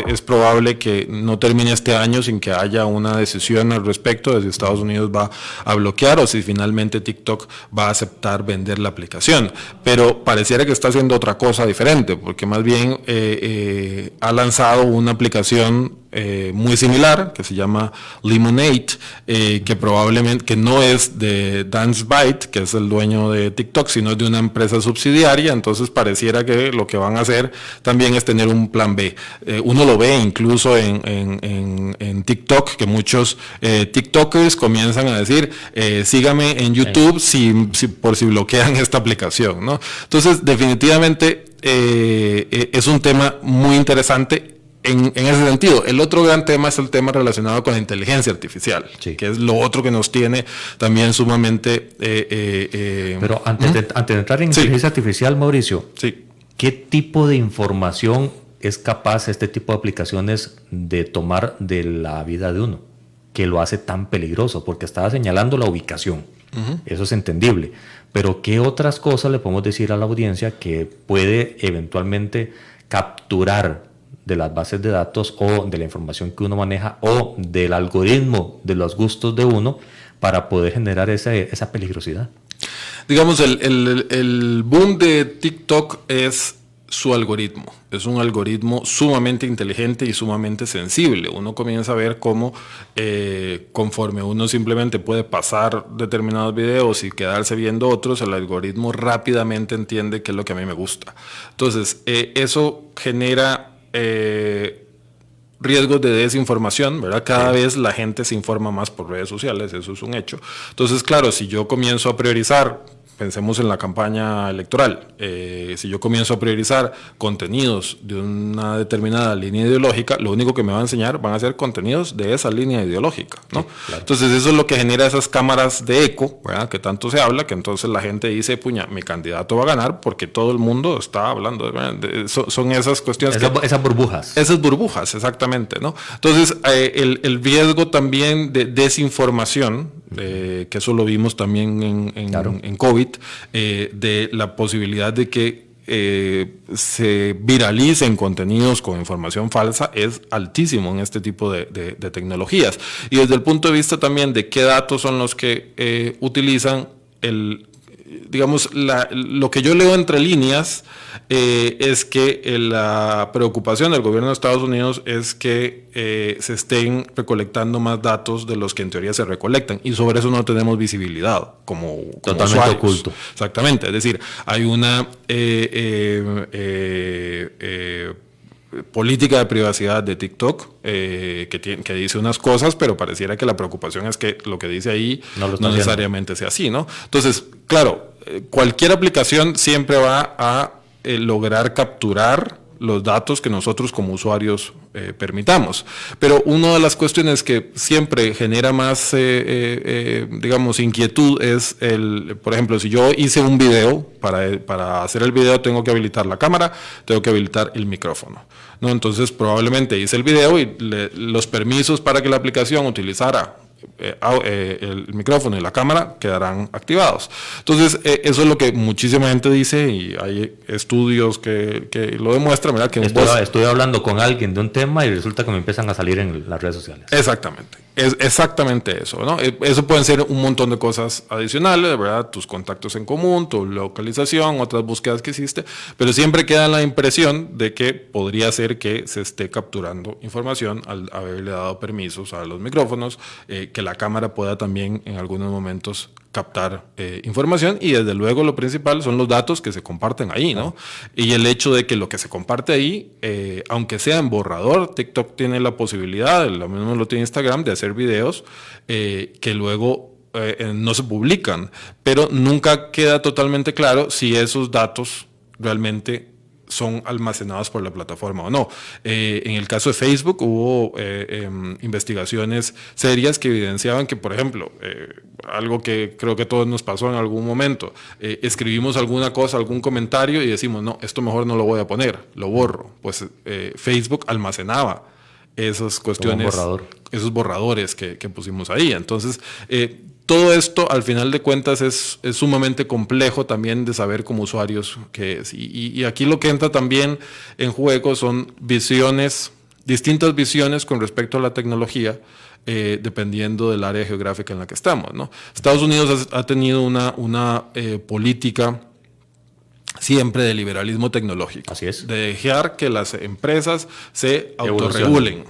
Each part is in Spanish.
es probable que no termine este año sin que haya una decisión al respecto de si Estados Unidos va a bloquear o si finalmente TikTok va a aceptar vender la aplicación. Pero pareciera que está haciendo otra cosa diferente, porque más bien ha lanzado una aplicación muy similar que se llama Lemonade, que probablemente que no es de DanceByte, que es el dueño de TikTok, sino de una empresa subsidiaria. Entonces pareciera que lo que van a hacer también es tener un plan B. Uno lo ve incluso en TikTok, que muchos TikTokers comienzan a decir sígame en YouTube por si bloquean esta aplicación, ¿no? Entonces definitivamente es un tema muy interesante en ese sentido. El otro gran tema es el tema relacionado con la inteligencia artificial, sí, que es lo otro que nos tiene también sumamente... Pero antes de entrar en inteligencia artificial, Mauricio, ¿qué tipo de información es capaz este tipo de aplicaciones de tomar de la vida de uno, que lo hace tan peligroso? Porque estaba señalando la ubicación, eso es entendible, pero ¿qué otras cosas le podemos decir a la audiencia que puede eventualmente capturar de las bases de datos o de la información que uno maneja o del algoritmo de los gustos de uno para poder generar esa peligrosidad? Digamos, el boom de TikTok es su algoritmo. Es un algoritmo sumamente inteligente y sumamente sensible. Uno comienza a ver cómo conforme uno simplemente puede pasar determinados videos y quedarse viendo otros, el algoritmo rápidamente entiende qué es lo que a mí me gusta. Entonces, eso genera riesgos de desinformación, ¿verdad? Cada vez la gente se informa más por redes sociales, eso es un hecho. Entonces, claro, si yo comienzo a priorizar, pensemos en la campaña electoral, si yo comienzo a priorizar contenidos de una determinada línea ideológica, lo único que me va a enseñar van a ser contenidos de esa línea ideológica, ¿no? Sí, claro. Entonces eso es lo que genera esas cámaras de eco, ¿verdad? Que tanto se habla, que entonces la gente dice, puña, mi candidato va a ganar porque todo el mundo está hablando, son esas cuestiones. Esas burbujas. Esas burbujas, exactamente, ¿no? Entonces el riesgo también de desinformación, que eso lo vimos también en COVID, de la posibilidad de que se viralicen contenidos con información falsa es altísimo en este tipo de tecnologías. Y desde el punto de vista también de qué datos son los que utilizan, digamos, lo que yo leo entre líneas es que la preocupación del gobierno de Estados Unidos es que se estén recolectando más datos de los que en teoría se recolectan, y sobre eso no tenemos visibilidad como totalmente usuarios. Oculto. Exactamente, es decir, hay una política de privacidad de TikTok que dice unas cosas, pero pareciera que la preocupación es que lo que dice ahí no necesariamente sea así, ¿no? Entonces, claro, cualquier aplicación siempre va a lograr capturar los datos que nosotros como usuarios permitamos. Pero una de las cuestiones que siempre genera más, digamos, inquietud es, por ejemplo, si yo hice un video, para hacer el video tengo que habilitar la cámara, tengo que habilitar el micrófono, ¿no? Entonces probablemente hice el video y los permisos para que la aplicación utilizara el micrófono y la cámara quedarán activados. Entonces eso es lo que muchísima gente dice, y hay estudios que lo demuestran, ¿verdad? Que estoy hablando con alguien de un tema y resulta que me empiezan a salir en las redes sociales. Exactamente, es exactamente eso, ¿no? Eso pueden ser un montón de cosas adicionales, ¿verdad? Tus contactos en común, tu localización, otras búsquedas que hiciste, pero siempre queda la impresión de que podría ser que se esté capturando información al haberle dado permisos a los micrófonos, que la cámara pueda también en algunos momentos captar información, y desde luego lo principal son los datos que se comparten ahí, ¿no? Y el hecho de que lo que se comparte ahí, aunque sea en borrador, TikTok tiene la posibilidad, lo mismo lo tiene Instagram, de hacer videos que luego no se publican, pero nunca queda totalmente claro si esos datos realmente son almacenados por la plataforma o no. En el caso de Facebook hubo investigaciones serias que evidenciaban que, por ejemplo, algo que creo que a todos nos pasó en algún momento, escribimos alguna cosa, algún comentario y decimos, no, esto mejor no lo voy a poner, lo borro. Pues Facebook almacenaba esas cuestiones, esos borradores que pusimos ahí. Entonces, todo esto, al final de cuentas, es sumamente complejo también de saber como usuarios qué es. Y aquí lo que entra también en juego son visiones distintas visiones con respecto a la tecnología, dependiendo del área geográfica en la que estamos, ¿no? Estados Unidos ha tenido una política siempre de liberalismo tecnológico. Así es. De dejar que las empresas se autorregulen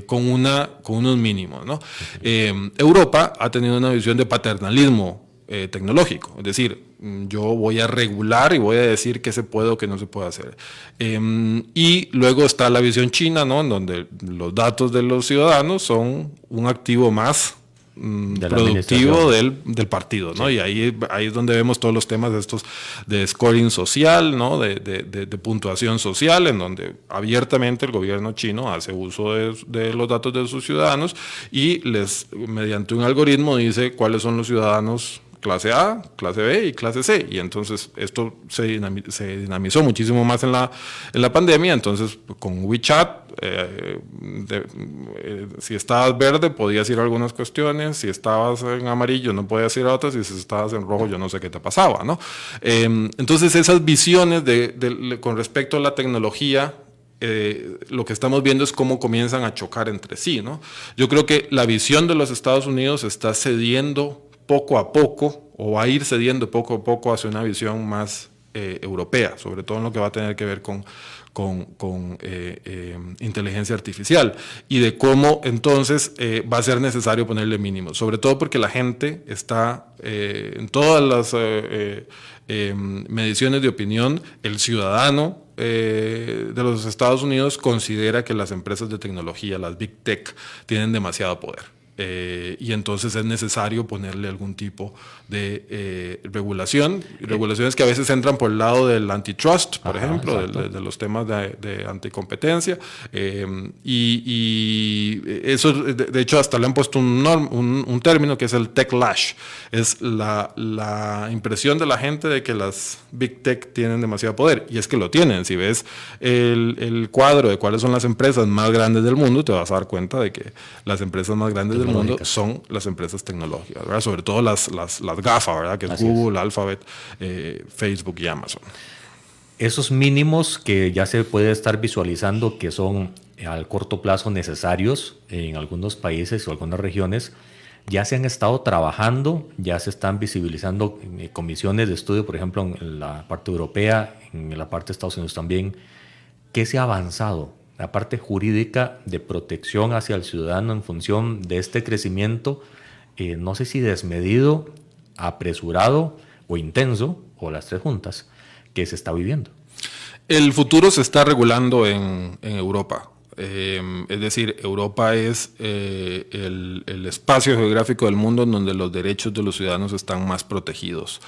con unos mínimos, ¿no? Europa ha tenido una visión de paternalismo tecnológico, es decir, yo voy a regular y voy a decir qué se puede o qué no se puede hacer. Y luego está la visión china, ¿no? En donde los datos de los ciudadanos son un activo más productivo del partido, ¿no? Sí. Y ahí es donde vemos todos los temas de estos de scoring social, ¿no? De puntuación social, en donde abiertamente el gobierno chino hace uso de los datos de sus ciudadanos y mediante un algoritmo dice cuáles son los ciudadanos clase A, clase B y clase C, y entonces esto se dinamizó muchísimo más en la pandemia. Entonces con WeChat, si estabas verde podías ir a algunas cuestiones, si estabas en amarillo no podías ir a otras, y si estabas en rojo yo no sé qué te pasaba, ¿no? Entonces esas visiones con respecto a la tecnología, lo que estamos viendo es cómo comienzan a chocar entre sí, ¿no? Yo creo que la visión de los Estados Unidos está cediendo poco a poco, o va a ir cediendo poco a poco hacia una visión más europea, sobre todo en lo que va a tener que ver con inteligencia artificial, y de cómo entonces va a ser necesario ponerle mínimos, sobre todo porque la gente está en todas las mediciones de opinión, el ciudadano de los Estados Unidos considera que las empresas de tecnología, las Big Tech, tienen demasiado poder. Y entonces es necesario ponerle algún tipo de regulación, regulaciones que a veces entran por el lado del antitrust, por ejemplo, de los temas de anticompetencia, y eso, de hecho, hasta le han puesto un término que es el techlash. Es la impresión de la gente de que las Big Tech tienen demasiado poder, y es que lo tienen. Si ves el cuadro de cuáles son las empresas más grandes del mundo, te vas a dar cuenta de que las empresas más grandes del mundo son las empresas tecnológicas, ¿verdad? Sobre todo las GAFA, ¿verdad? Que es Así Google, es. Alphabet, Facebook y Amazon. Esos mínimos que ya se puede estar visualizando que son al corto plazo necesarios en algunos países o algunas regiones, ya se han estado trabajando, ya se están visibilizando comisiones de estudio, por ejemplo, en la parte europea, en la parte de Estados Unidos también. ¿Qué se ha avanzado? La parte jurídica de protección hacia el ciudadano en función de este crecimiento, no sé si desmedido, apresurado o intenso, o las tres juntas, que se está viviendo. El futuro se está regulando en Europa. Es decir, Europa es el espacio geográfico del mundo en donde los derechos de los ciudadanos están más protegidos.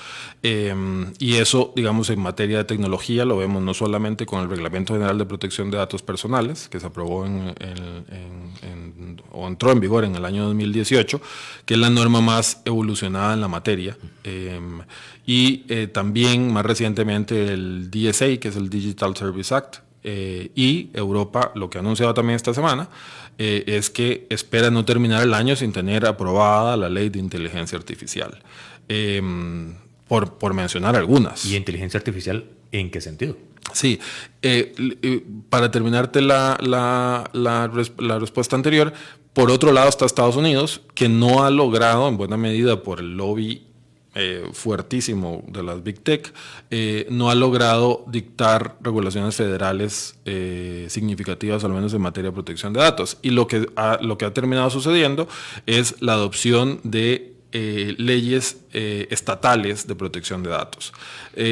Y eso, digamos, en materia de tecnología lo vemos no solamente con el Reglamento General de Protección de Datos Personales, que se aprobó o entró en vigor en el año 2018, que es la norma más evolucionada en la materia. Y también, más recientemente, el DSA, que es el Digital Service Act. Y Europa, lo que ha anunciado también esta semana, es que espera no terminar el año sin tener aprobada la ley de inteligencia artificial, por mencionar algunas. ¿Y inteligencia artificial en qué sentido? Sí, para terminarte la respuesta anterior, por otro lado está Estados Unidos, que no ha logrado, en buena medida por el lobby fuertísimo de las Big Tech, no ha logrado dictar regulaciones federales significativas, al menos en materia de protección de datos. Y lo que ha terminado sucediendo es la adopción de leyes estatales de protección de datos.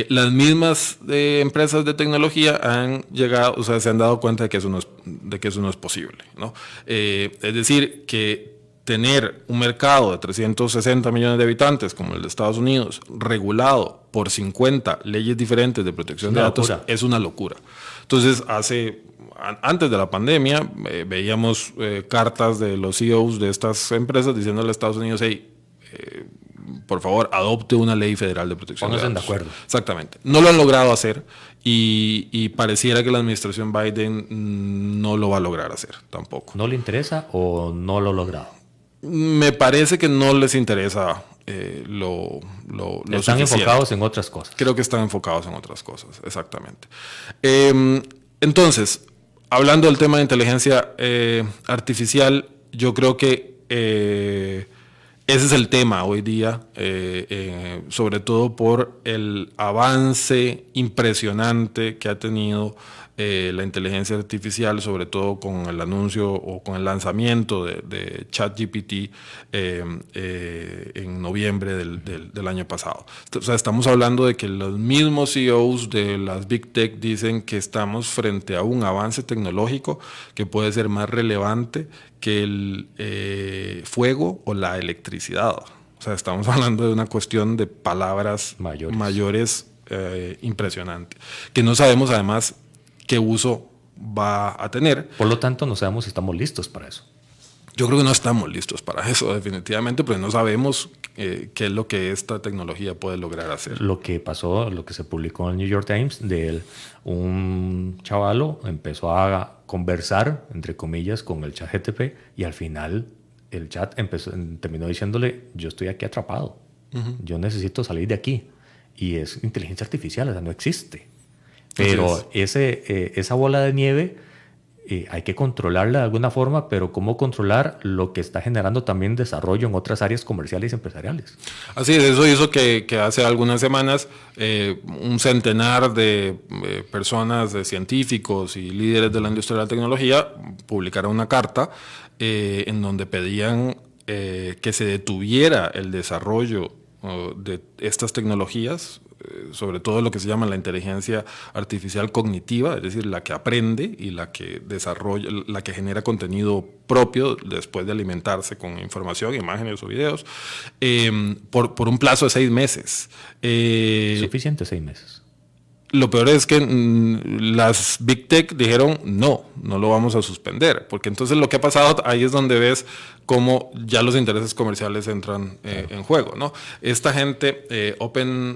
Las mismas empresas de tecnología han llegado, o sea, se han dado cuenta de que eso no es posible, ¿no? Es decir, que tener un mercado de 360 millones de habitantes como el de Estados Unidos, regulado por 50 leyes diferentes de protección de datos, es una locura. Entonces, antes de la pandemia, veíamos cartas de los CEOs de estas empresas diciéndole a Estados Unidos, hey, por favor, adopte una ley federal de protección de datos. Pónganse de acuerdo. Exactamente. No lo han logrado hacer y pareciera que la administración Biden no lo va a lograr hacer tampoco. ¿No le interesa o no lo ha logrado? Me parece que no les interesa lo están enfocados en otras cosas. Creo que están enfocados en otras cosas, exactamente. Entonces, hablando del tema de inteligencia artificial, yo creo que ese es el tema hoy día, sobre todo por el avance impresionante que ha tenido la inteligencia artificial, sobre todo con el anuncio o con el lanzamiento de ChatGPT en noviembre del año pasado. O sea, estamos hablando de que los mismos CEOs de las Big Tech dicen que estamos frente a un avance tecnológico que puede ser más relevante que el fuego o la electricidad. O sea, estamos hablando de una cuestión de palabras mayores impresionante, que no sabemos además qué uso va a tener. Por lo tanto, no sabemos si estamos listos para eso. Yo creo que no estamos listos para eso, definitivamente, pero no sabemos qué es lo que esta tecnología puede lograr hacer. Lo que pasó, lo que se publicó en el New York Times, de un chavalo empezó a conversar, entre comillas, con el chat GTP, y al final el chat terminó diciéndole: yo estoy aquí atrapado, yo necesito salir de aquí. Y es inteligencia artificial, o sea, no existe. Pero esa bola de nieve hay que controlarla de alguna forma, pero ¿cómo controlar lo que está generando también desarrollo en otras áreas comerciales y empresariales? Así es, eso hizo que hace algunas semanas un centenar de personas, de científicos y líderes de la industria de la tecnología publicaran una carta en donde pedían que se detuviera el desarrollo de estas tecnologías, sobre todo lo que se llama la inteligencia artificial cognitiva, es decir, la que aprende y la que desarrolla, la que genera contenido propio después de alimentarse con información, imágenes o videos, por un plazo de 6 meses. Suficiente 6 meses. Lo peor es que las Big Tech dijeron no lo vamos a suspender, porque entonces lo que ha pasado ahí es donde ves cómo ya los intereses comerciales entran en juego, ¿no? Esta gente, OpenAI,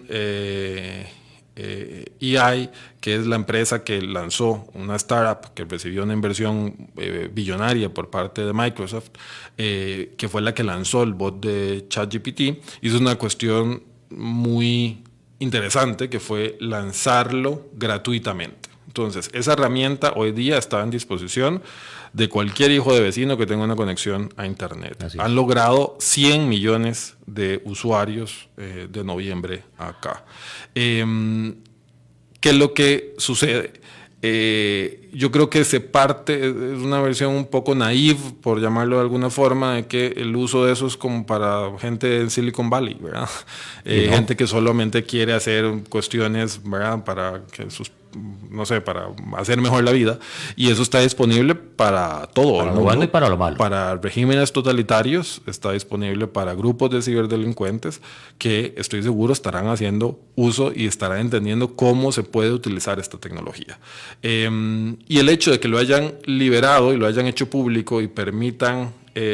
que es la empresa que lanzó una startup que recibió una inversión billonaria por parte de Microsoft, que fue la que lanzó el bot de ChatGPT, hizo una cuestión muy interesante, que fue lanzarlo gratuitamente. Entonces, esa herramienta hoy día está en disposición de cualquier hijo de vecino que tenga una conexión a Internet. Han logrado 100 millones de usuarios de noviembre acá. ¿Qué es lo que sucede? Yo creo que se parte, es una versión un poco naive, por llamarlo de alguna forma, de que el uso de eso es como para gente en Silicon Valley, ¿verdad? Gente que solamente quiere hacer cuestiones, ¿verdad? Para que para hacer mejor la vida, y eso está disponible para todo. Para lo bueno y para lo malo. Para regímenes totalitarios, está disponible para grupos de ciberdelincuentes que estoy seguro estarán haciendo uso y estarán entendiendo cómo se puede utilizar esta tecnología. Y el hecho de que lo hayan liberado y lo hayan hecho público y permitan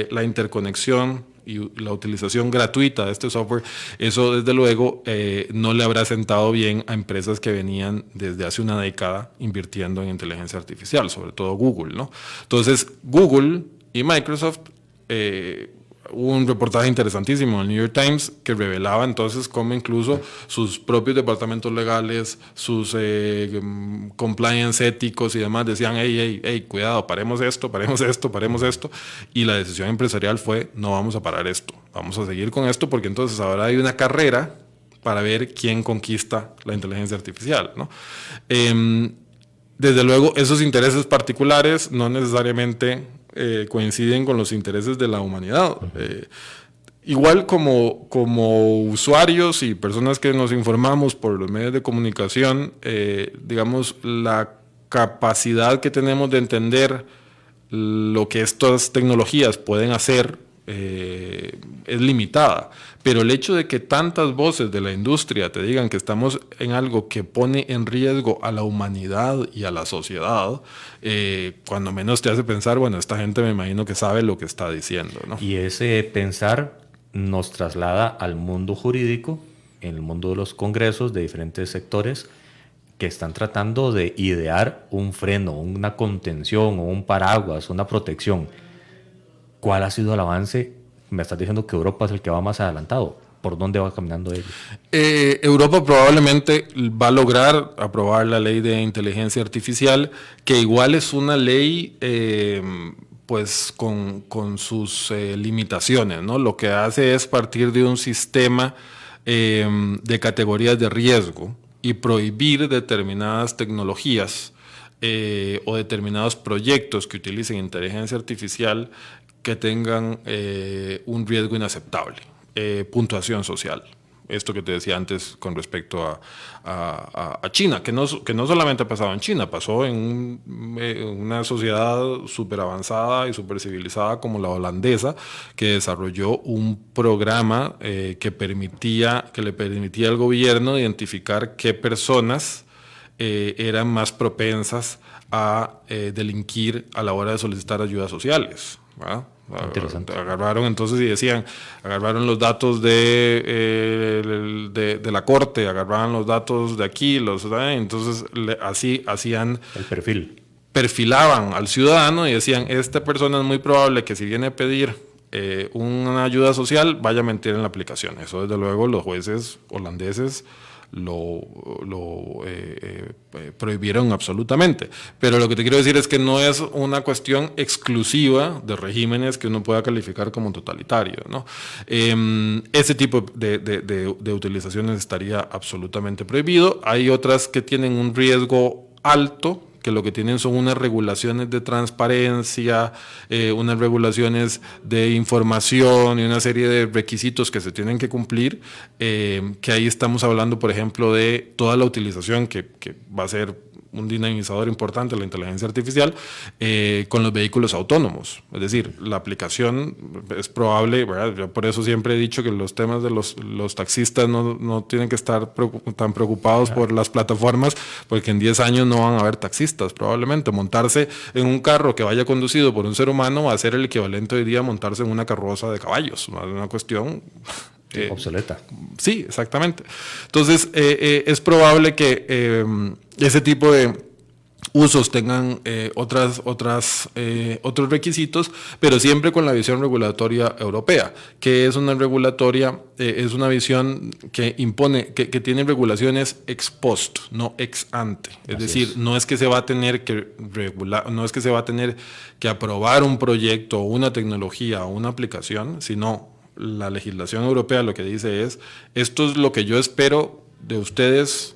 la interconexión y la utilización gratuita de este software, eso desde luego no le habrá sentado bien a empresas que venían desde hace una década invirtiendo en inteligencia artificial, sobre todo Google, ¿no? Entonces, Google y Microsoft, hubo un reportaje interesantísimo en el New York Times que revelaba entonces cómo incluso sus propios departamentos legales, sus compliance éticos y demás decían: hey, cuidado, paremos esto, y la decisión empresarial fue: no vamos a parar esto, vamos a seguir con esto, porque entonces ahora hay una carrera para ver quién conquista la inteligencia artificial, ¿no? Desde luego, esos intereses particulares no necesariamente coinciden con los intereses de la humanidad. Igual como usuarios y personas que nos informamos por los medios de comunicación, digamos, la capacidad que tenemos de entender lo que estas tecnologías pueden hacer es limitada, pero el hecho de que tantas voces de la industria te digan que estamos en algo que pone en riesgo a la humanidad y a la sociedad, cuando menos te hace pensar, bueno, esta gente me imagino que sabe lo que está diciendo, ¿no? Y ese pensar nos traslada al mundo jurídico, en el mundo de los congresos de diferentes sectores que están tratando de idear un freno, una contención o un paraguas, una protección. ¿Cuál ha sido el avance? Me estás diciendo que Europa es el que va más adelantado. por dónde va caminando ellos? Europa probablemente va a lograr aprobar la ley de inteligencia artificial, que igual es una ley pues con sus limitaciones, ¿no? Lo que hace es partir de un sistema de categorías de riesgo y prohibir determinadas tecnologías o determinados proyectos que utilicen inteligencia artificial que tengan un riesgo inaceptable. Puntuación social. Esto que te decía antes con respecto a China, que no solamente ha pasado en China, pasó en una sociedad súper avanzada y súper civilizada como la holandesa, que desarrolló un programa que le permitía al gobierno identificar qué personas eran más propensas a delinquir a la hora de solicitar ayudas sociales, ¿verdad? Agarraron entonces y decían, agarraron los datos de la corte, agarraron los datos de aquí, entonces así hacían el perfil. Perfilaban al ciudadano y decían, esta persona es muy probable que si viene a pedir una ayuda social vaya a mentir en la aplicación. Eso desde luego los jueces holandeses lo prohibieron absolutamente. Pero lo que te quiero decir es que no es una cuestión exclusiva de regímenes que uno pueda calificar como totalitario, ¿no? Ese tipo de utilizaciones estaría absolutamente prohibido. Hay otras que tienen un riesgo alto, que lo que tienen son unas regulaciones de transparencia, unas regulaciones de información y una serie de requisitos que se tienen que cumplir, que ahí estamos hablando, por ejemplo, de toda la utilización que va a ser un dinamizador importante de la inteligencia artificial con los vehículos autónomos. Es decir, la aplicación es probable, ¿verdad? Yo por eso siempre he dicho que los temas de los taxistas no tienen que estar tan preocupados por las plataformas, porque en 10 años no van a haber taxistas, probablemente. Montarse en un carro que vaya conducido por un ser humano va a ser el equivalente hoy día a montarse en una carroza de caballos. Una cuestión obsoleta. Sí, exactamente. Entonces, es probable que ese tipo de usos tengan otros requisitos, pero siempre con la visión regulatoria europea, que es una es una visión que impone, que tiene regulaciones ex post, no ex ante. Es decir, no es que se va a tener que regular, no es que se va a tener que aprobar un proyecto o una tecnología o una aplicación, sino la legislación europea lo que dice es, esto es lo que yo espero de ustedes.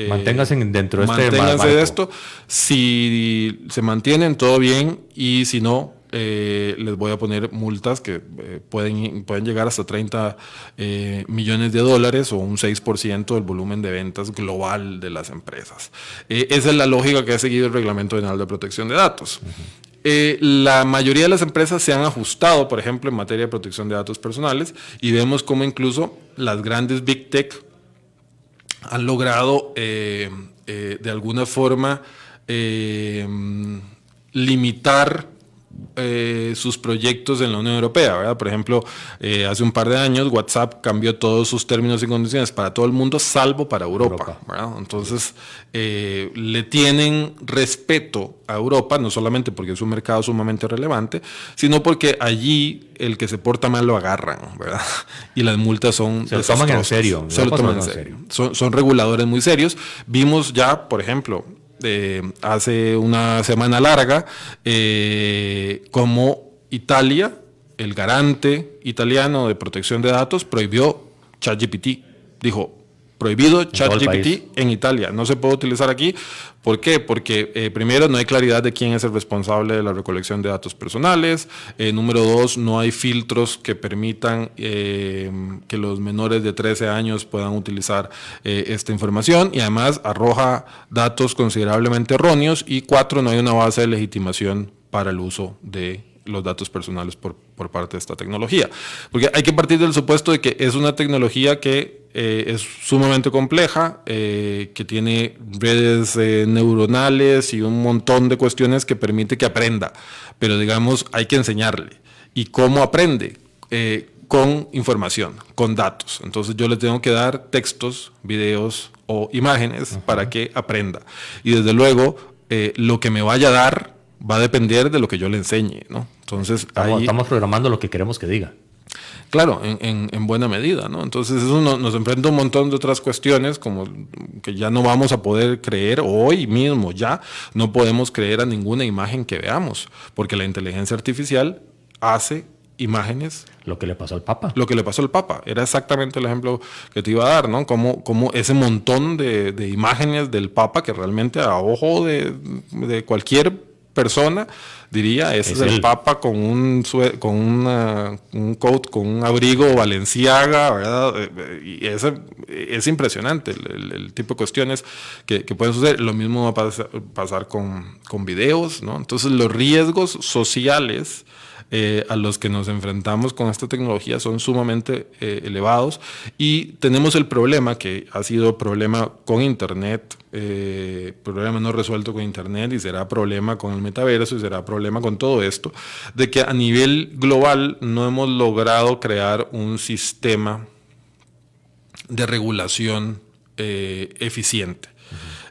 Manténganse dentro de manténganse de esto. Si se mantienen, todo bien, y si no, les voy a poner multas que pueden llegar hasta 30 millones de dólares o un 6% del volumen de ventas global de las empresas. Esa es la lógica que ha seguido el Reglamento General de Protección de Datos. La mayoría de las empresas se han ajustado, por ejemplo, en materia de protección de datos personales, y vemos cómo incluso las grandes Big Tech han logrado de alguna forma limitar sus proyectos en la Unión Europea, ¿verdad? Por ejemplo, hace un par de años WhatsApp cambió todos sus términos y condiciones para todo el mundo, salvo para Europa, ¿verdad? Entonces, le tienen respeto a Europa, no solamente porque es un mercado sumamente relevante, sino porque allí el que se porta mal lo agarran, ¿verdad? Y las multas son se lo toman en serio. Se lo toman en serio. Son reguladores muy serios. Vimos ya, por ejemplo, hace una semana larga, como Italia, el garante italiano de protección de datos, prohibió ChatGPT. Dijo, prohibido ChatGPT en Italia, no se puede utilizar aquí. ¿Por qué? Porque primero no hay claridad de quién es el responsable de la recolección de datos personales. Número 2, no hay filtros que permitan que los menores de 13 años puedan utilizar esta información, y además arroja datos considerablemente erróneos. Y 4, no hay una base de legitimación para el uso de los datos personales por parte de esta tecnología. Porque hay que partir del supuesto de que es una tecnología que es sumamente compleja, que tiene redes neuronales y un montón de cuestiones que permite que aprenda. Pero digamos, hay que enseñarle. ¿Y cómo aprende? Con información, con datos. Entonces yo le tengo que dar textos, videos o imágenes para que aprenda. Y desde luego, lo que me vaya a dar va a depender de lo que yo le enseñe, ¿no? Entonces estamos programando lo que queremos que diga. Claro, en buena medida, ¿no? Entonces eso nos enfrenta a un montón de otras cuestiones, como que ya no vamos a poder creer, hoy mismo ya no podemos creer a ninguna imagen que veamos, porque la inteligencia artificial hace imágenes. Lo que le pasó al Papa. Lo que le pasó al Papa. Era exactamente el ejemplo que te iba a dar, ¿no? Como ese montón de imágenes del Papa que realmente a ojo de cualquier persona diría, ese es el Papa con un coat, con un abrigo Balenciaga, ¿verdad? Y es impresionante el tipo de cuestiones que pueden suceder. Lo mismo va a pasar con videos, ¿no? Entonces los riesgos sociales a los que nos enfrentamos con esta tecnología son sumamente elevados, y tenemos el problema que ha sido problema con Internet, problema no resuelto con Internet, y será problema con el metaverso, y será problema con todo esto, de que a nivel global no hemos logrado crear un sistema de regulación eficiente.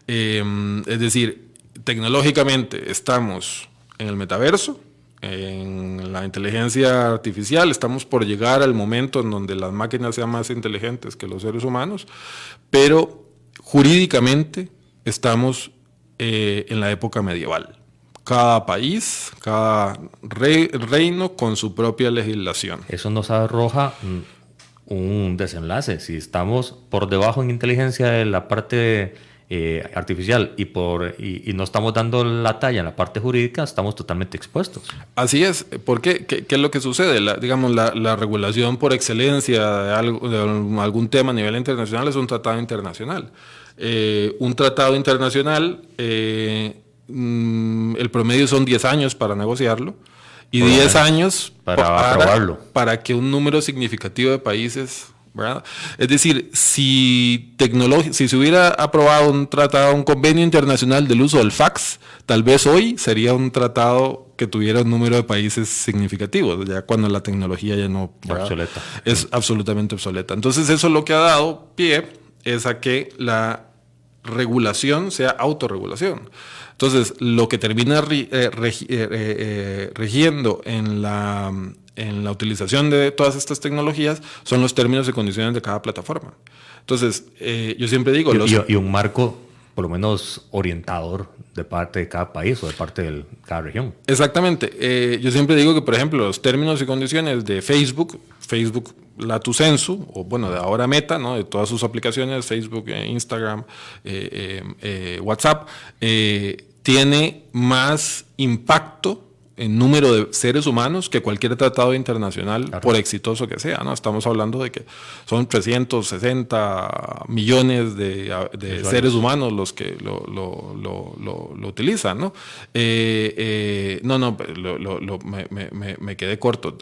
Es decir, tecnológicamente estamos en el metaverso, en la inteligencia artificial, estamos por llegar al momento en donde las máquinas sean más inteligentes que los seres humanos, pero jurídicamente estamos en la época medieval. Cada país, cada reino con su propia legislación. Eso nos arroja un desenlace. Si estamos por debajo en inteligencia de la parte artificial y no estamos dando la talla en la parte jurídica, estamos totalmente expuestos. Así es. ¿Por qué? ¿Qué es lo que sucede? La regulación por excelencia de algún tema a nivel internacional es un tratado internacional. Un tratado internacional, el promedio son 10 años para negociarlo, y 10 años para aprobarlo. Para que un número significativo de países, ¿verdad? Es decir, si se hubiera aprobado un convenio internacional del uso del fax, tal vez hoy sería un tratado que tuviera un número de países significativos, ya cuando la tecnología ya no es absolutamente obsoleta. Entonces eso lo que ha dado pie es a que la regulación sea autorregulación. Entonces lo que termina rigiendo en la utilización de todas estas tecnologías son los términos y condiciones de cada plataforma. Entonces, yo siempre digo... Y un marco, por lo menos, orientador de parte de cada país o de parte de cada región. Exactamente. Yo siempre digo que, por ejemplo, los términos y condiciones de Facebook, Latusensu, o bueno, de ahora Meta, ¿no? De todas sus aplicaciones, Facebook, Instagram, WhatsApp, tiene más impacto en número de seres humanos que cualquier tratado internacional, claro, por exitoso que sea, ¿no? Estamos hablando de que son 360 millones de seres humanos los que lo utilizan, ¿no? Me quedé corto.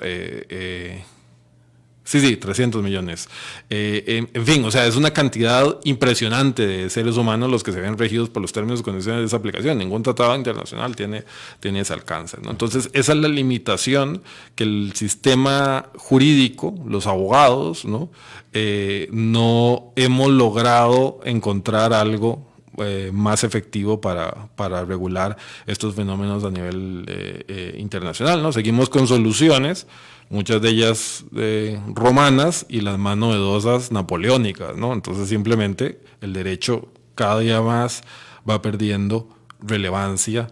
Sí, 300 millones. En fin, o sea, es una cantidad impresionante de seres humanos los que se ven regidos por los términos y condiciones de esa aplicación. Ningún tratado internacional tiene ese alcance, ¿no? Entonces, esa es la limitación que el sistema jurídico, los abogados, ¿no? No hemos logrado encontrar algo más efectivo para regular estos fenómenos a nivel internacional, ¿no? Seguimos con soluciones, muchas de ellas romanas y las más novedosas napoleónicas, ¿no? Entonces simplemente el derecho cada día más va perdiendo relevancia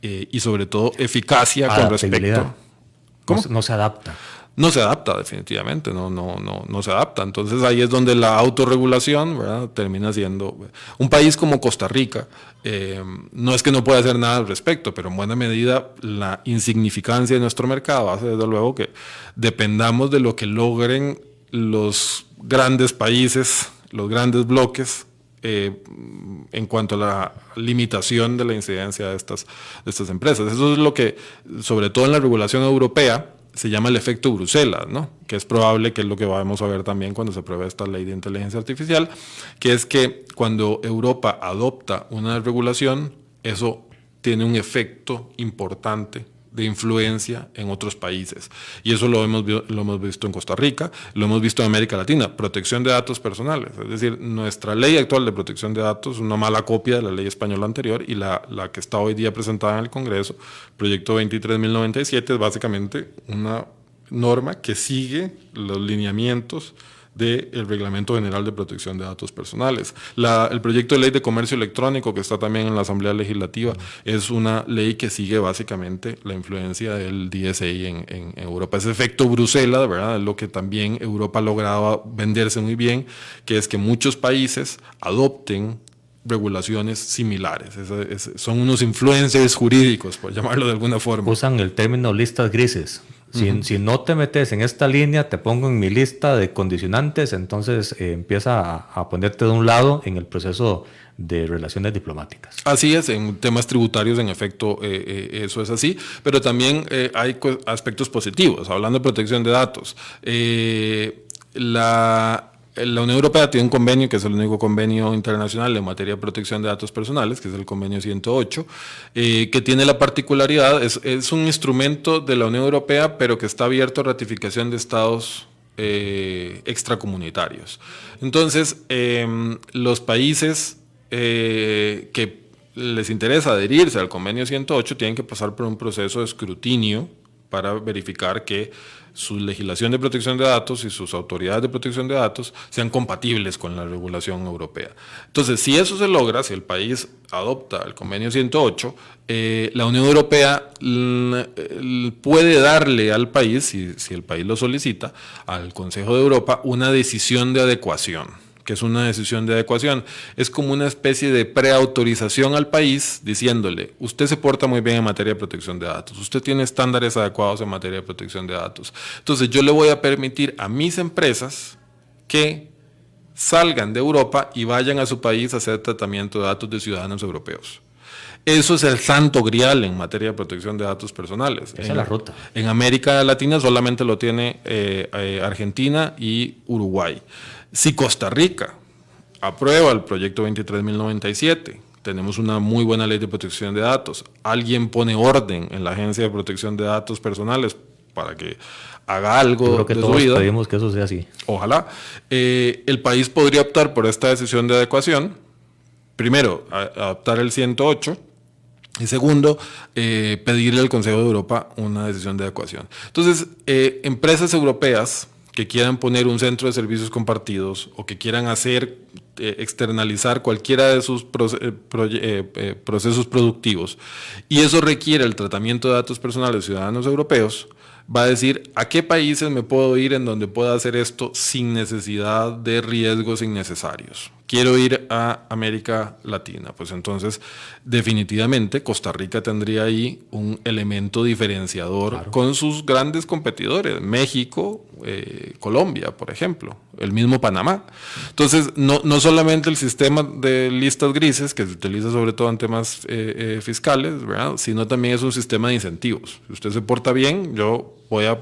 y sobre todo eficacia con respecto. ¿Cómo? No se adapta. No se adapta, definitivamente, no se adapta. Entonces ahí es donde la autorregulación, ¿verdad?, termina siendo... Un país como Costa Rica, no es que no pueda hacer nada al respecto, pero en buena medida la insignificancia de nuestro mercado hace desde luego que dependamos de lo que logren los grandes países, los grandes bloques, en cuanto a la limitación de la incidencia de estas empresas. Eso es lo que, sobre todo en la regulación europea, se llama el efecto Bruselas, ¿no? Que es probable que es lo que vamos a ver también cuando se apruebe esta ley de inteligencia artificial, que es que cuando Europa adopta una regulación, eso tiene un efecto importante de influencia en otros países. Y eso lo hemos visto en Costa Rica, lo hemos visto en América Latina, protección de datos personales. Es decir, nuestra ley actual de protección de datos es una mala copia de la ley española anterior, y la que está hoy día presentada en el Congreso, proyecto 23.097, es básicamente una norma que sigue los lineamientos del Reglamento General de Protección de Datos Personales. El proyecto de ley de comercio electrónico, que está también en la Asamblea Legislativa, es una ley que sigue básicamente la influencia del DSA en Europa. Ese efecto Bruselas, ¿verdad?, es lo que también Europa lograba venderse muy bien, que es que muchos países adopten regulaciones similares. Son unos influencers jurídicos, por llamarlo de alguna forma. Usan el término listas grises. Si no te metes en esta línea, te pongo en mi lista de condicionantes, entonces empieza a ponerte de un lado en el proceso de relaciones diplomáticas. Así es, en temas tributarios, en efecto, eso es así, pero también hay aspectos positivos. Hablando de protección de datos, la Unión Europea tiene un convenio, que es el único convenio internacional en materia de protección de datos personales, que es el convenio 108, que tiene la particularidad, es un instrumento de la Unión Europea, pero que está abierto a ratificación de estados extracomunitarios. Entonces, los países que les interesa adherirse al convenio 108 tienen que pasar por un proceso de escrutinio para verificar que su legislación de protección de datos y sus autoridades de protección de datos sean compatibles con la regulación europea. Entonces, si eso se logra, si el país adopta el convenio 108, la Unión Europea puede darle al país, si el país lo solicita, al Consejo de Europa, una decisión de adecuación. Que es una decisión de adecuación, es como una especie de preautorización al país diciéndole, usted se porta muy bien en materia de protección de datos, usted tiene estándares adecuados en materia de protección de datos, entonces yo le voy a permitir a mis empresas que salgan de Europa y vayan a su país a hacer tratamiento de datos de ciudadanos europeos. Eso es el santo grial en materia de protección de datos personales. Esa es la ruta. En América Latina solamente lo tiene Argentina y Uruguay. Si Costa Rica aprueba el proyecto 23.097, tenemos una muy buena ley de protección de datos, alguien pone orden en la Agencia de Protección de Datos Personales para que haga algo de su vida. Creo que todos pedimos que eso sea así. Ojalá. El país podría optar por esta decisión de adecuación. Primero, adoptar el 108. Y segundo, pedirle al Consejo de Europa una decisión de adecuación. Entonces, empresas europeas que quieran poner un centro de servicios compartidos o que quieran externalizar cualquiera de sus procesos productivos, y eso requiere el tratamiento de datos personales de ciudadanos europeos, va a decir a qué países me puedo ir en donde pueda hacer esto sin necesidad de riesgos innecesarios. Quiero ir a América Latina, pues entonces definitivamente Costa Rica tendría ahí un elemento diferenciador, claro, con sus grandes competidores, México, Colombia, por ejemplo, el mismo Panamá. Entonces, no solamente el sistema de listas grises, que se utiliza sobre todo en temas fiscales, ¿verdad?, sino también es un sistema de incentivos. Si usted se porta bien, yo voy a...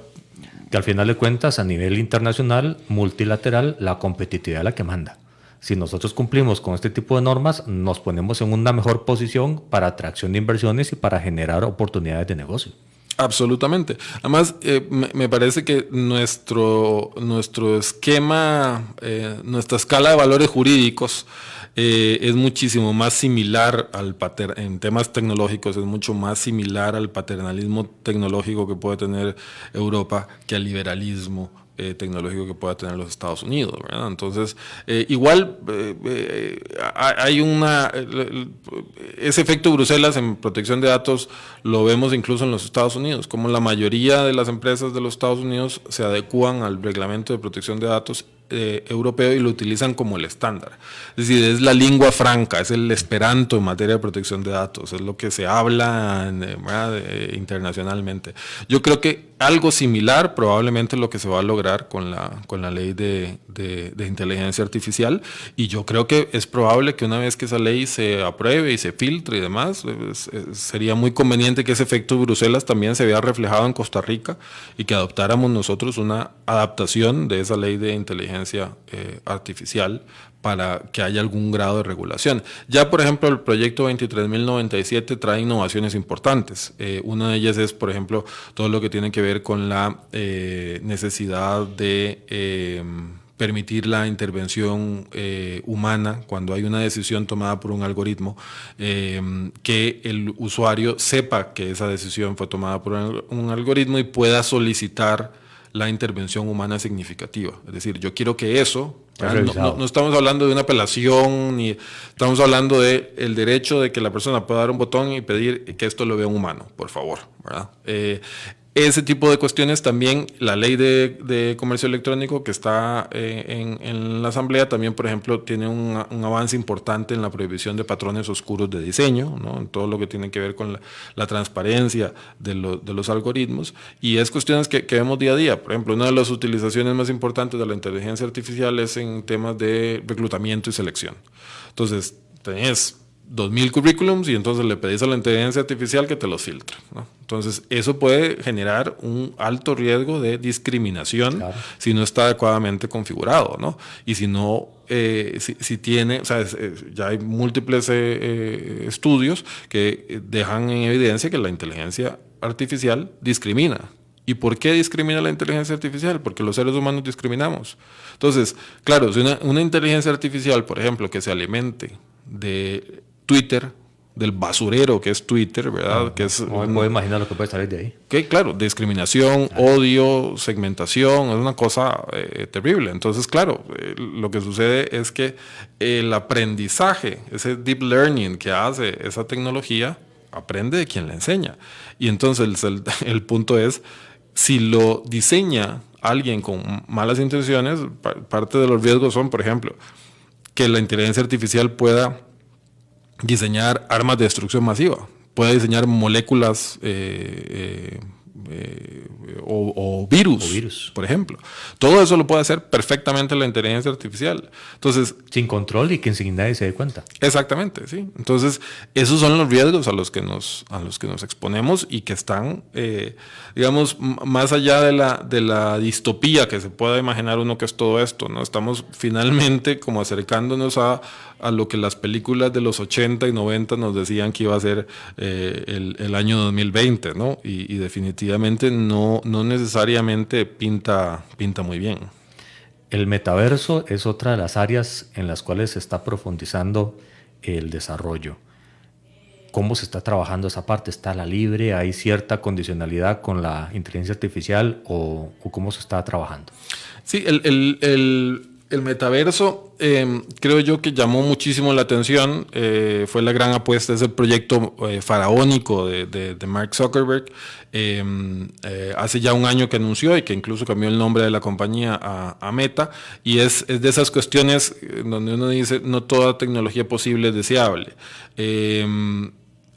Que al final de cuentas, a nivel internacional, multilateral, la competitividad es la que manda. Si nosotros cumplimos con este tipo de normas, nos ponemos en una mejor posición para atracción de inversiones y para generar oportunidades de negocio. Absolutamente. Además, me parece que nuestro esquema, nuestra escala de valores jurídicos es muchísimo más similar en temas tecnológicos, es mucho más similar al paternalismo tecnológico que puede tener Europa que al liberalismo tecnológico que pueda tener los Estados Unidos, ¿verdad? Entonces, igual hay ese efecto Bruselas en protección de datos lo vemos incluso en los Estados Unidos, como la mayoría de las empresas de los Estados Unidos se adecúan al reglamento de protección de datos europeo y lo utilizan como el estándar. Es decir, es la lengua franca, es el esperanto en materia de protección de datos, es lo que se habla internacionalmente. Yo creo que algo similar probablemente es lo que se va a lograr con la ley de inteligencia artificial, y yo creo que es probable que una vez que esa ley se apruebe y se filtre y demás, sería muy conveniente que ese efecto Bruselas también se vea reflejado en Costa Rica y que adoptáramos nosotros una adaptación de esa ley de inteligencia artificial para que haya algún grado de regulación. Ya, por ejemplo, el proyecto 23.097 trae innovaciones importantes. Una de ellas es, por ejemplo, todo lo que tiene que ver con la necesidad de permitir la intervención humana cuando hay una decisión tomada por un algoritmo, que el usuario sepa que esa decisión fue tomada por un algoritmo y pueda solicitar la intervención humana significativa. Es decir, yo quiero que eso... No estamos hablando de una apelación, ni estamos hablando de el derecho de que la persona pueda dar un botón y pedir que esto lo vea un humano, por favor, ¿verdad? Ese tipo de cuestiones también, la ley de comercio electrónico que está en la Asamblea también, por ejemplo, tiene un avance importante en la prohibición de patrones oscuros de diseño, ¿no? En todo lo que tiene que ver con la transparencia de los algoritmos, y es cuestiones que vemos día a día. Por ejemplo, una de las utilizaciones más importantes de la inteligencia artificial es en temas de reclutamiento y selección. Entonces, tenés 2000 currículums y entonces le pedís a la inteligencia artificial que te los filtre, ¿no? Entonces, eso puede generar un alto riesgo de discriminación, claro, si no está adecuadamente configurado, ¿no? Y si no, si tiene, o sea, ya hay múltiples estudios que dejan en evidencia que la inteligencia artificial discrimina. ¿Y por qué discrimina la inteligencia artificial? Porque los seres humanos discriminamos. Entonces, claro, si una inteligencia artificial, por ejemplo, que se alimente de Twitter, del basurero que es Twitter, ¿verdad? Que es, no me puedo imaginar lo que puede salir de ahí. Que claro, discriminación, odio, segmentación, es una cosa terrible. Entonces, claro, lo que sucede es que el aprendizaje, ese deep learning que hace esa tecnología, aprende de quien le enseña. Y entonces el punto es, si lo diseña alguien con malas intenciones, parte de los riesgos son, por ejemplo, que la inteligencia artificial pueda diseñar armas de destrucción masiva, puede diseñar moléculas o virus, por ejemplo. Todo eso lo puede hacer perfectamente la inteligencia artificial. Entonces, sin control y que sin nadie se dé cuenta. Exactamente, sí. Entonces, esos son los riesgos a los que nos exponemos y que están, digamos, más allá de la distopía que se pueda imaginar uno que es todo esto, ¿no? Estamos finalmente como acercándonos a lo que las películas de los 80 y 90 nos decían que iba a ser el año 2020, ¿no? Y definitivamente no necesariamente pinta muy bien. El metaverso es otra de las áreas en las cuales se está profundizando el desarrollo. ¿Cómo se está trabajando esa parte? ¿Está a la libre? ¿Hay cierta condicionalidad con la inteligencia artificial o cómo se está trabajando? Sí, el metaverso creo yo que llamó muchísimo la atención, fue la gran apuesta, es el proyecto faraónico de Mark Zuckerberg, hace ya un año que anunció y que incluso cambió el nombre de la compañía a Meta, y es de esas cuestiones donde uno dice no toda tecnología posible es deseable.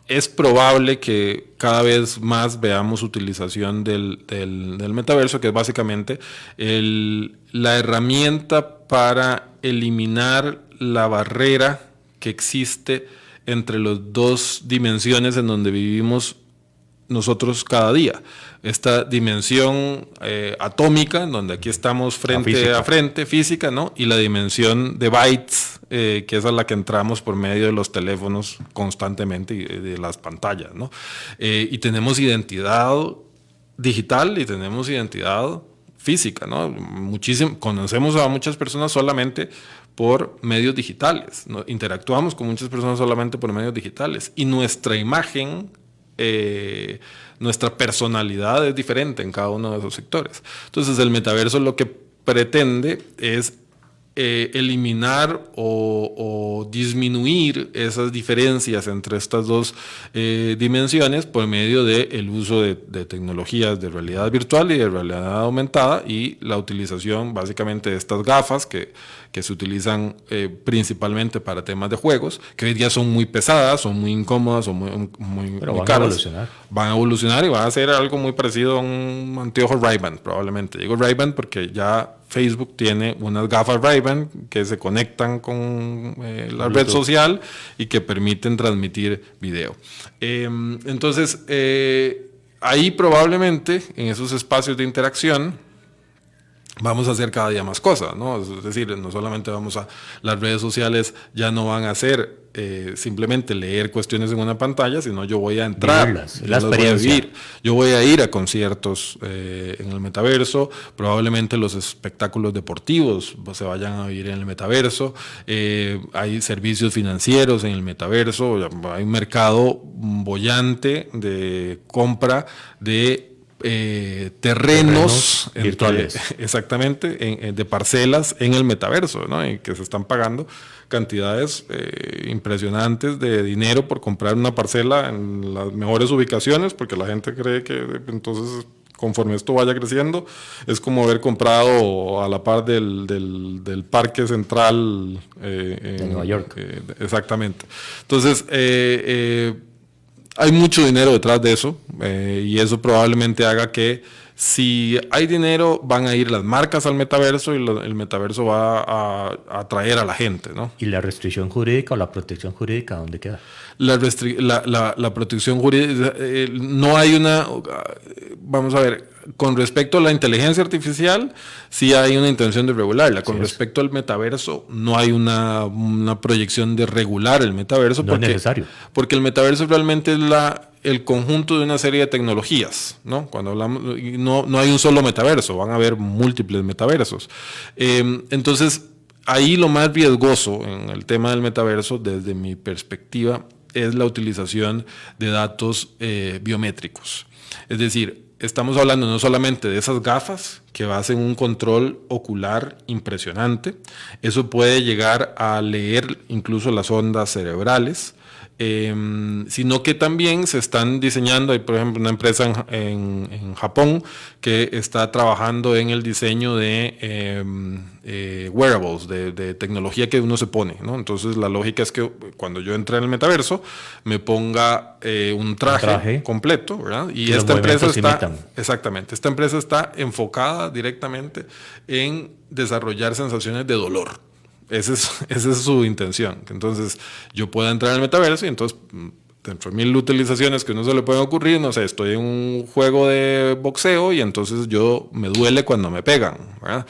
Es probable que cada vez más veamos utilización del metaverso, que es básicamente la herramienta para eliminar la barrera que existe entre las dos dimensiones en donde vivimos nosotros cada día. Esta dimensión atómica, en donde aquí estamos frente a frente, física, ¿no? Y la dimensión de bytes, que es a la que entramos por medio de los teléfonos constantemente y de las pantallas, ¿no? Y tenemos identidad digital y tenemos identidad física, ¿no? Conocemos a muchas personas solamente por medios digitales, ¿no? Interactuamos con muchas personas solamente por medios digitales, y nuestra imagen, nuestra personalidad es diferente en cada uno de esos sectores. Entonces, el metaverso lo que pretende es eliminar o disminuir esas diferencias entre estas dos dimensiones por medio del uso de tecnologías de realidad virtual y de realidad aumentada, y la utilización básicamente de estas gafas que se utilizan principalmente para temas de juegos, que hoy día son muy pesadas, son muy incómodas, son muy caras. Van a evolucionar. Van a evolucionar y van a ser algo muy parecido a un anteojo Ray-Ban, probablemente. Digo Ray-Ban porque ya Facebook tiene unas gafas Ray-Ban que se conectan con la red social y que permiten transmitir video. Entonces, ahí probablemente en esos espacios de interacción vamos a hacer cada día más cosas, ¿no? Es decir, no solamente las redes sociales ya no van a ser simplemente leer cuestiones en una pantalla, sino yo voy a entrar, yo voy a ir a conciertos en el metaverso, probablemente los espectáculos deportivos se vayan a vivir en el metaverso, hay servicios financieros en el metaverso, hay un mercado boyante de compra de terrenos virtuales. Exactamente, de parcelas en el metaverso, ¿no? Y que se están pagando cantidades impresionantes de dinero por comprar una parcela en las mejores ubicaciones, porque la gente cree que entonces, conforme esto vaya creciendo, es como haber comprado a la par del Parque Central de Nueva York. Exactamente. Entonces, hay mucho dinero detrás de eso, y eso probablemente haga que si hay dinero van a ir las marcas al metaverso, y el metaverso va a atraer a la gente, ¿no? ¿Y la restricción jurídica o la protección jurídica dónde queda? La protección jurídica, no hay una... Vamos a ver, con respecto a la inteligencia artificial, sí hay una intención de regularla. Con respecto al metaverso, no hay una proyección de regular el metaverso. No es necesario. Porque el metaverso realmente es el conjunto de una serie de tecnologías, ¿no? Cuando hablamos, no hay un solo metaverso, van a haber múltiples metaversos. Entonces, ahí lo más riesgoso en el tema del metaverso, desde mi perspectiva, es la utilización de datos biométricos. Es decir, estamos hablando no solamente de esas gafas que hacen un control ocular impresionante, eso puede llegar a leer incluso las ondas cerebrales, sino que también se están diseñando. Hay, por ejemplo, una empresa en Japón que está trabajando en el diseño de wearables, de tecnología que uno se pone, ¿no? Entonces la lógica es que cuando yo entre en el metaverso me ponga un traje completo, ¿verdad? Y esta empresa esta empresa está enfocada directamente en desarrollar sensaciones de dolor. Esa es su intención. Entonces, yo pueda entrar en el metaverso y entonces, dentro de 1000 utilizaciones que a uno se le pueden ocurrir, no sé, estoy en un juego de boxeo y entonces me duele cuando me pegan, ¿verdad?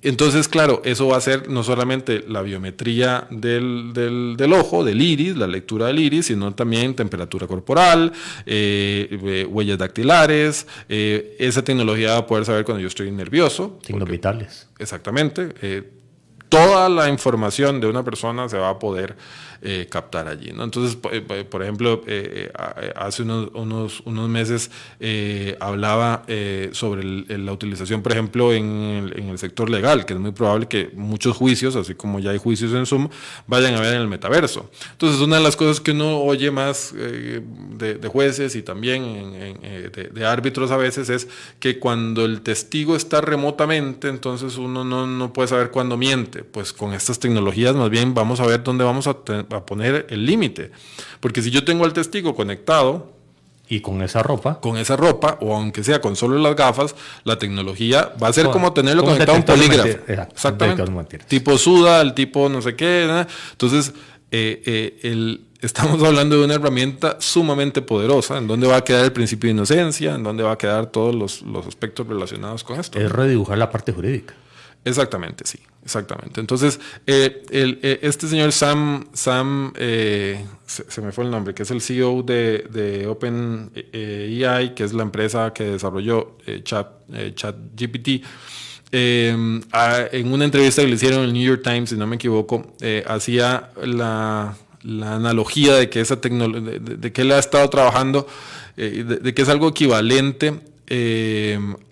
Entonces, claro, eso va a ser no solamente la biometría del ojo, del iris, la lectura del iris, sino también temperatura corporal, huellas dactilares. Esa tecnología va a poder saber cuando yo estoy nervioso. Signos vitales. Exactamente. Toda la información de una persona se va a poder captar allí, ¿no? Entonces, por ejemplo, hace unos meses hablaba sobre la utilización, por ejemplo, en el sector legal, que es muy probable que muchos juicios, así como ya hay juicios en Zoom, vayan a ver en el metaverso. Entonces, una de las cosas que uno oye más de jueces y también de árbitros a veces es que cuando el testigo está remotamente, entonces uno no puede saber cuándo miente. Pues con estas tecnologías más bien vamos a ver dónde vamos a poner el límite. Porque si yo tengo al testigo conectado y con esa ropa, o aunque sea con solo las gafas, la tecnología va a ser como tenerlo conectado a un polígrafo. Exactamente. Tipo SUDA, el tipo no sé qué, ¿no? Entonces, estamos hablando de una herramienta sumamente poderosa, en donde va a quedar el principio de inocencia, en donde va a quedar todos los aspectos relacionados con esto. Es redibujar la parte jurídica. Exactamente, sí, exactamente. Entonces, este señor Sam se me fue el nombre, que es el CEO de OpenAI, que es la empresa que desarrolló ChatGPT. En una entrevista que le hicieron en el New York Times, si no me equivoco, hacía la analogía de que esa tecnología, de que él ha estado trabajando, de que es algo equivalente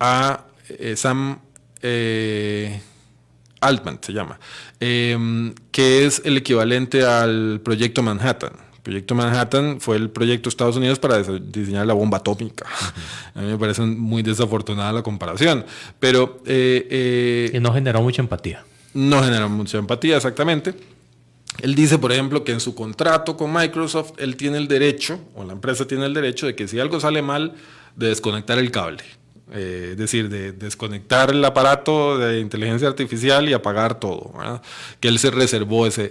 a Sam Altman se llama, que es el equivalente al proyecto Manhattan. El proyecto Manhattan fue el proyecto de Estados Unidos para diseñar la bomba atómica. A mí me parece muy desafortunada la comparación, pero y no generó mucha empatía. No generó mucha empatía, exactamente. Él dice, por ejemplo, que en su contrato con Microsoft, él tiene el derecho, o la empresa tiene el derecho, de que si algo sale mal, de desconectar el cable. Es decir, de desconectar el aparato de inteligencia artificial y apagar todo, ¿verdad? Que él se reservó ese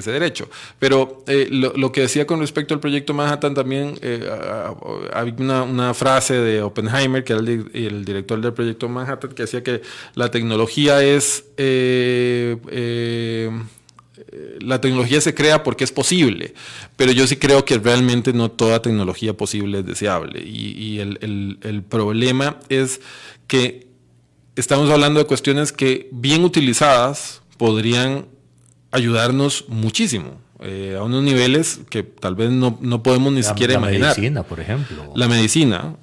derecho. Pero lo que decía con respecto al proyecto Manhattan también, había una frase de Oppenheimer, que era el director del proyecto Manhattan, que decía que la tecnología es... la tecnología se crea porque es posible, pero yo sí creo que realmente no toda tecnología posible es deseable. Y el problema es que estamos hablando de cuestiones que bien utilizadas podrían ayudarnos muchísimo. a unos niveles que tal vez no podemos ni siquiera imaginar. La medicina, por ejemplo. La medicina,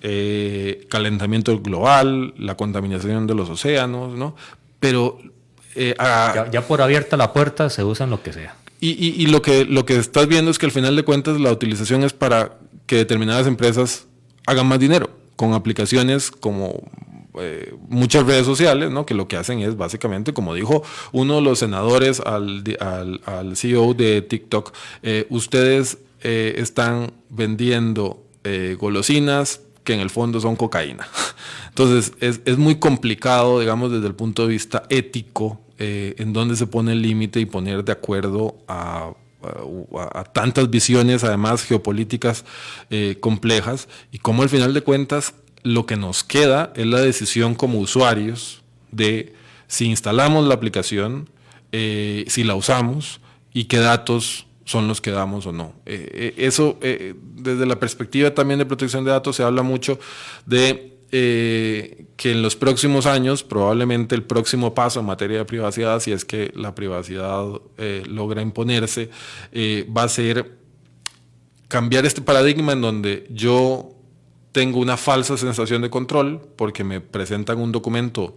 calentamiento global, la contaminación de los océanos, ¿no? Pero... ya por abierta la puerta se usan lo que sea. Y lo que estás viendo es que al final de cuentas la utilización es para que determinadas empresas hagan más dinero con aplicaciones como muchas redes sociales, ¿no? Que lo que hacen es básicamente, como dijo uno de los senadores al CEO de TikTok, ustedes están vendiendo golosinas que en el fondo son cocaína. Entonces es muy complicado, digamos, desde el punto de vista ético, en dónde se pone el límite y poner de acuerdo a tantas visiones, además geopolíticas complejas, y cómo al final de cuentas lo que nos queda es la decisión como usuarios de si instalamos la aplicación, si la usamos y qué datos son los que damos o no. Eso, desde la perspectiva también de protección de datos, se habla mucho de que en los próximos años, probablemente el próximo paso en materia de privacidad, si es que la privacidad logra imponerse, va a ser cambiar este paradigma en donde yo tengo una falsa sensación de control porque me presentan un documento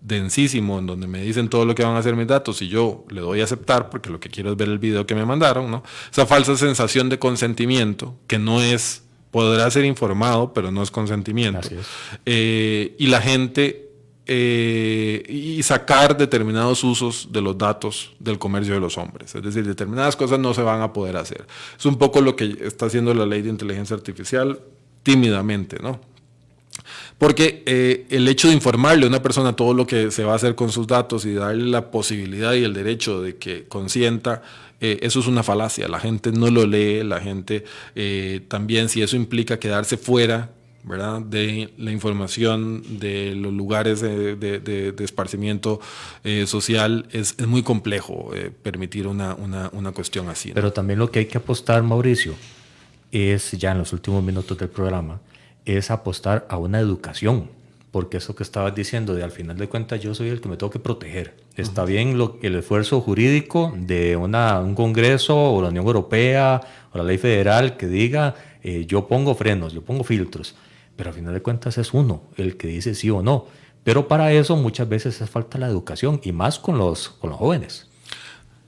densísimo en donde me dicen todo lo que van a hacer mis datos y yo le doy a aceptar porque lo que quiero es ver el video que me mandaron, ¿no? Esa falsa sensación de consentimiento que no es, podrá ser informado, pero no es consentimiento. Así es. Y la gente y sacar determinados usos de los datos del comercio de los hombres. Es decir, determinadas cosas no se van a poder hacer. Es un poco lo que está haciendo la ley de inteligencia artificial tímidamente, ¿no? Porque el hecho de informarle a una persona todo lo que se va a hacer con sus datos y darle la posibilidad y el derecho de que consienta, eso es una falacia. La gente no lo lee, la gente también, si eso implica quedarse fuera, ¿verdad?, de la información de los lugares de esparcimiento social, es muy complejo permitir una cuestión así, ¿no? Pero también lo que hay que apostar, Mauricio, es ya en los últimos minutos del programa, es apostar a una educación, porque eso que estabas diciendo de al final de cuentas yo soy el que me tengo que proteger. Está bien el esfuerzo jurídico de un congreso o la Unión Europea o la ley federal que diga yo pongo frenos, yo pongo filtros, pero al final de cuentas es uno el que dice sí o no. Pero para eso muchas veces hace falta la educación y más con los jóvenes.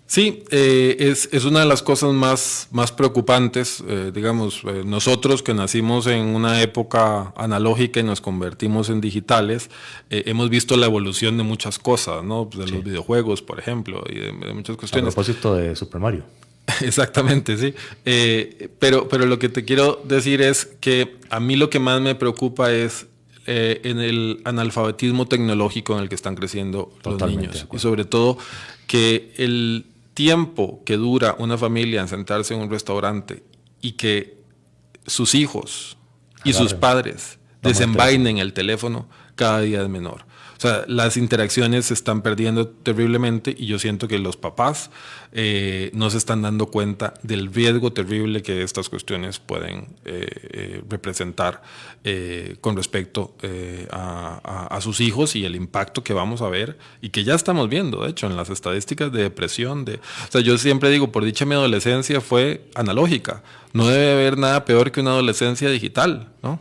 Sí, es una de las cosas más preocupantes, digamos, nosotros que nacimos en una época analógica y nos convertimos en digitales, hemos visto la evolución de muchas cosas, ¿no? De los videojuegos, por ejemplo, y de muchas cuestiones. A propósito de Super Mario. Exactamente, sí. Pero lo que te quiero decir es que a mí lo que más me preocupa es en el analfabetismo tecnológico en el que están creciendo los niños. Y sobre todo que el tiempo que dura una familia en sentarse en un restaurante y que sus hijos y sus padres desenvainen el teléfono cada día es menor. O sea, las interacciones se están perdiendo terriblemente y yo siento que los papás no se están dando cuenta del riesgo terrible que estas cuestiones pueden representar con respecto a sus hijos y el impacto que vamos a ver y que ya estamos viendo, de hecho, en las estadísticas de depresión. O sea, yo siempre digo, por dicha mi adolescencia fue analógica. No debe haber nada peor que una adolescencia digital, ¿no?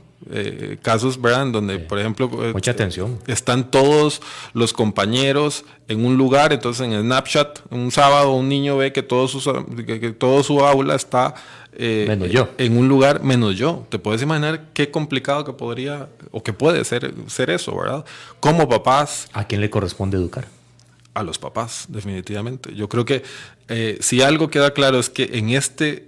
Casos, ¿verdad?, donde, por ejemplo, mucha atención. Están todos los compañeros en un lugar, entonces en Snapchat, un sábado un niño ve que todo su aula está menos yo. En un lugar menos yo. Te puedes imaginar qué complicado que podría o que puede ser eso, ¿verdad? Como papás. ¿A quién le corresponde educar? A los papás, definitivamente. Yo creo que si algo queda claro es que en este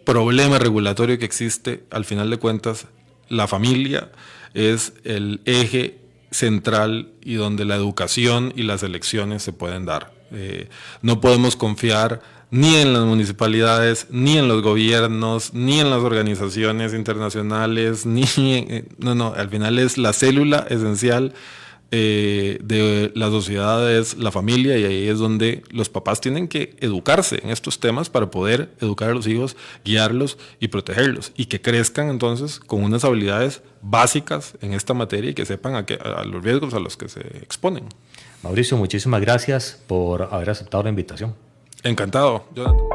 problema regulatorio que existe, al final de cuentas, la familia es el eje central y donde la educación y las elecciones se pueden dar. No podemos confiar ni en las municipalidades, ni en los gobiernos, ni en las organizaciones internacionales, al final es la célula esencial de la sociedad, es la familia, y ahí es donde los papás tienen que educarse en estos temas para poder educar a los hijos, guiarlos y protegerlos, y que crezcan entonces con unas habilidades básicas en esta materia y que sepan a los riesgos a los que se exponen. Mauricio, muchísimas gracias por haber aceptado la invitación. Encantado, Jonathan.